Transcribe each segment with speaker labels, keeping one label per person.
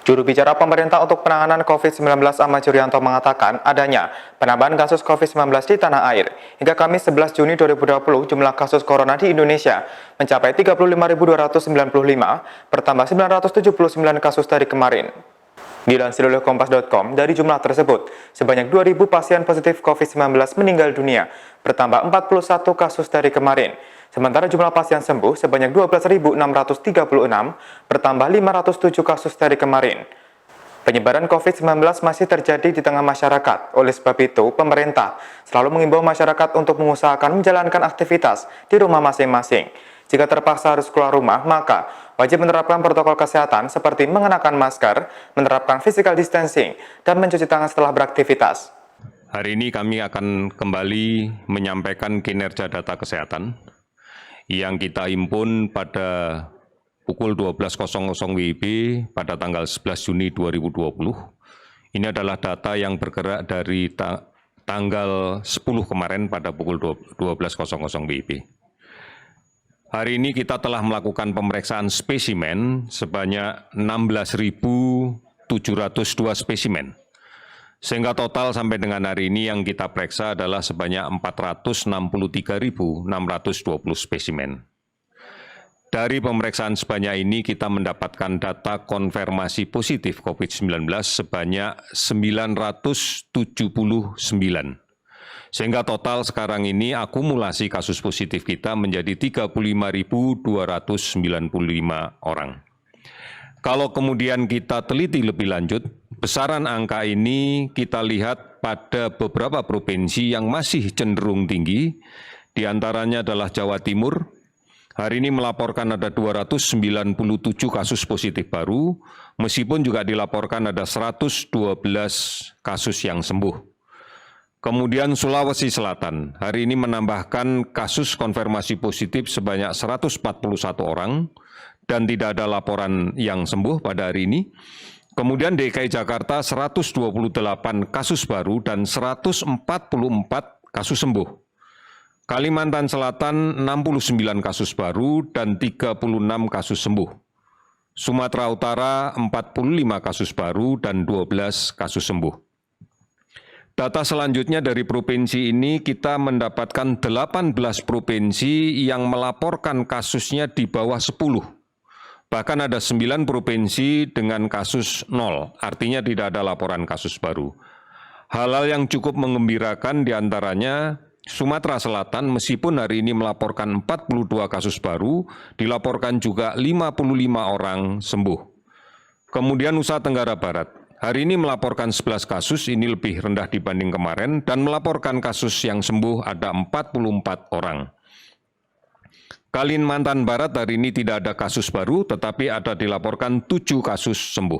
Speaker 1: Juru bicara pemerintah untuk penanganan COVID-19 Ahmad Yuryanto mengatakan adanya penambahan kasus COVID-19 di tanah air. Hingga Kamis 11 Juni 2020, jumlah kasus corona di Indonesia mencapai 35.295, bertambah 979 kasus dari kemarin. Dilansir oleh Kompas.com, dari jumlah tersebut, sebanyak 2.000 pasien positif COVID-19 meninggal dunia, bertambah 41 kasus dari kemarin. Sementara jumlah pasien sembuh sebanyak 12.636, bertambah 507 kasus dari kemarin. Penyebaran COVID-19 masih terjadi di tengah masyarakat. Oleh sebab itu, pemerintah selalu mengimbau masyarakat untuk mengusahakan menjalankan aktivitas di rumah masing-masing. Jika terpaksa harus keluar rumah, maka wajib menerapkan protokol kesehatan seperti mengenakan masker, menerapkan physical distancing, dan mencuci tangan setelah beraktivitas.
Speaker 2: Hari ini kami akan kembali menyampaikan kinerja data kesehatan yang kita himpun pada pukul 12.00 WIB pada tanggal 11 Juni 2020. Ini adalah data yang bergerak dari tanggal 10 kemarin pada pukul 12.00 WIB. Hari ini kita telah melakukan pemeriksaan spesimen sebanyak 16.702 spesimen. Sehingga total sampai dengan hari ini yang kita periksa adalah sebanyak 463.620 spesimen. Dari pemeriksaan sebanyak ini kita mendapatkan data konfirmasi positif COVID-19 sebanyak 979. Sehingga total sekarang ini akumulasi kasus positif kita menjadi 35.295 orang. Kalau kemudian kita teliti lebih lanjut, besaran angka ini kita lihat pada beberapa provinsi yang masih cenderung tinggi, diantaranya adalah Jawa Timur. Hari ini melaporkan ada 297 kasus positif baru, meskipun juga dilaporkan ada 112 kasus yang sembuh. Kemudian Sulawesi Selatan, hari ini menambahkan kasus konfirmasi positif sebanyak 141 orang dan tidak ada laporan yang sembuh pada hari ini. Kemudian DKI Jakarta 128 kasus baru dan 144 kasus sembuh. Kalimantan Selatan 69 kasus baru dan 36 kasus sembuh. Sumatera Utara 45 kasus baru dan 12 kasus sembuh. Data selanjutnya dari provinsi ini kita mendapatkan 18 provinsi yang melaporkan kasusnya di bawah 10. Bahkan ada 9 provinsi dengan kasus 0, artinya tidak ada laporan kasus baru. Hal-hal yang cukup mengembirakan diantaranya Sumatera Selatan meskipun hari ini melaporkan 42 kasus baru, dilaporkan juga 55 orang sembuh. Kemudian Nusa Tenggara Barat, hari ini melaporkan 11 kasus, ini lebih rendah dibanding kemarin, dan melaporkan kasus yang sembuh ada 44 orang. Kalimantan Barat hari ini tidak ada kasus baru, tetapi ada dilaporkan 7 kasus sembuh.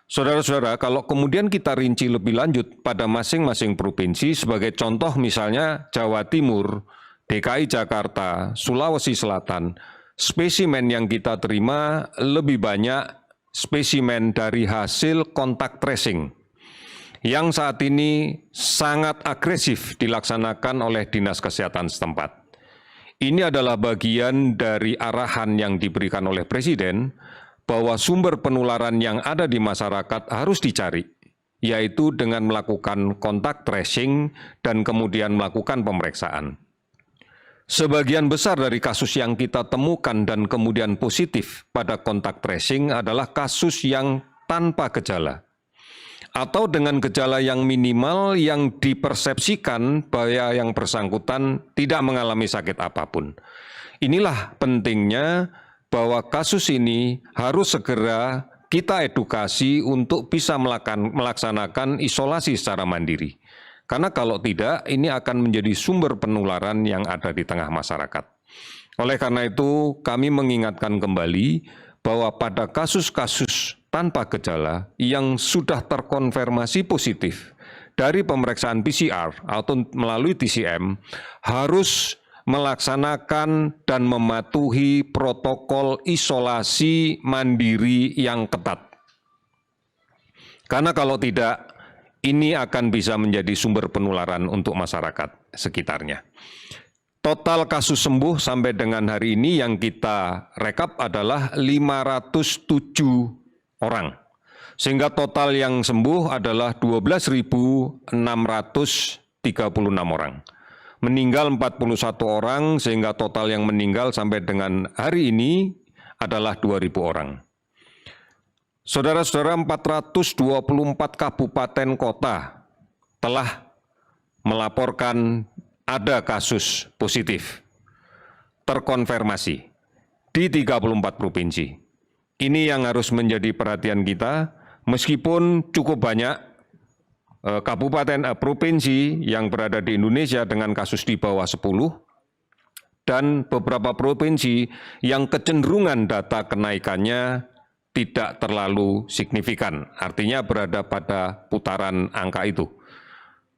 Speaker 2: Saudara-saudara, kalau kemudian kita rinci lebih lanjut pada masing-masing provinsi, sebagai contoh misalnya Jawa Timur, DKI Jakarta, Sulawesi Selatan, spesimen yang kita terima lebih banyak spesimen dari hasil kontak tracing yang saat ini sangat agresif dilaksanakan oleh Dinas Kesehatan setempat. Ini adalah bagian dari arahan yang diberikan oleh Presiden bahwa sumber penularan yang ada di masyarakat harus dicari, yaitu dengan melakukan kontak tracing dan kemudian melakukan pemeriksaan. Sebagian besar dari kasus yang kita temukan dan kemudian positif pada kontak tracing adalah kasus yang tanpa gejala atau dengan gejala yang minimal yang dipersepsikan bahwa yang bersangkutan tidak mengalami sakit apapun. Inilah pentingnya bahwa kasus ini harus segera kita edukasi untuk bisa melaksanakan isolasi secara mandiri. Karena kalau tidak, ini akan menjadi sumber penularan yang ada di tengah masyarakat. Oleh karena itu, kami mengingatkan kembali bahwa pada kasus-kasus tanpa gejala yang sudah terkonfirmasi positif dari pemeriksaan PCR atau melalui TCM harus melaksanakan dan mematuhi protokol isolasi mandiri yang ketat. Karena kalau tidak, ini akan bisa menjadi sumber penularan untuk masyarakat sekitarnya. Total kasus sembuh sampai dengan hari ini yang kita rekap adalah 507 orang. sehingga total yang sembuh adalah 12.636 orang. Meninggal 41 orang, sehingga total yang meninggal sampai dengan hari ini adalah 2.000 orang. Saudara-saudara, 424 kabupaten kota telah melaporkan ada kasus positif terkonfirmasi di 34 provinsi. Ini yang harus menjadi perhatian kita, meskipun cukup banyak provinsi yang berada di Indonesia dengan kasus di bawah 10, dan beberapa provinsi yang kecenderungan data kenaikannya tidak terlalu signifikan, artinya berada pada putaran angka itu.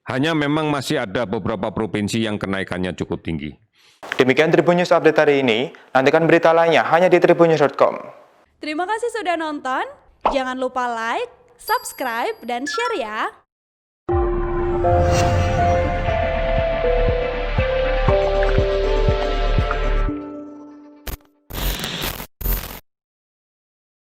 Speaker 2: Hanya memang masih ada beberapa provinsi yang kenaikannya cukup tinggi.
Speaker 1: Demikian Tribun News Update hari ini. Nantikan berita lainnya hanya di tribunnews.com.
Speaker 3: Terima kasih sudah nonton. Jangan lupa like, subscribe, dan share ya.